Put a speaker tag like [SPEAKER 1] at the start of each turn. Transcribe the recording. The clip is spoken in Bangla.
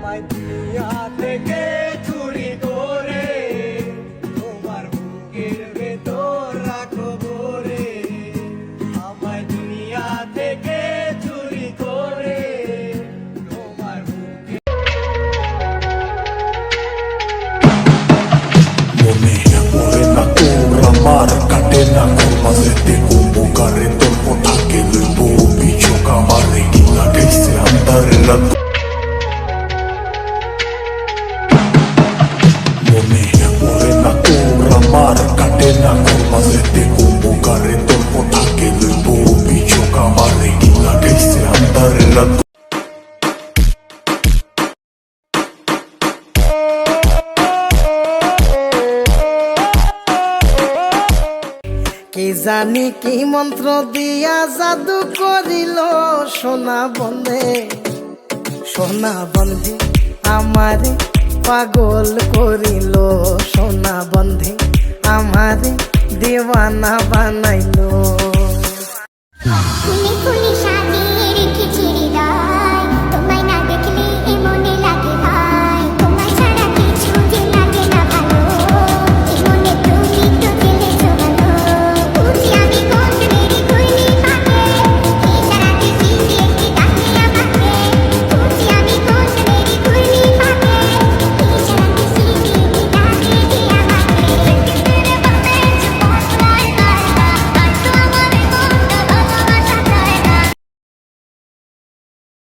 [SPEAKER 1] আমায় দুনিয়া থেকে চুরি করে তোমার বুকের ভেতর রাখো ভরে। আমায় দুনিয়া থেকে চুরি করে তোমার বুকে।
[SPEAKER 2] মনে পড়ে না তোর আমার কাটে না মাঝেতে কুম্ভকারে তল্প থাকে লইব পিছক আমারে কি লাগাইছে আন্দারে রাত। মনে পড়ে না তোর আমার কাটে না মাঝেতে কুম্ভকারে তল্প থাকে লইব পিছক আমারে কি লাগাইছে আন্দারে রাত।
[SPEAKER 3] কি জানি কি মন্ত্র দিয়া জাদু করিল সোনা বন্ধে আমারে পাগল করিল সোনা বন্ধে আমারে দেওয়ানা বানাইল।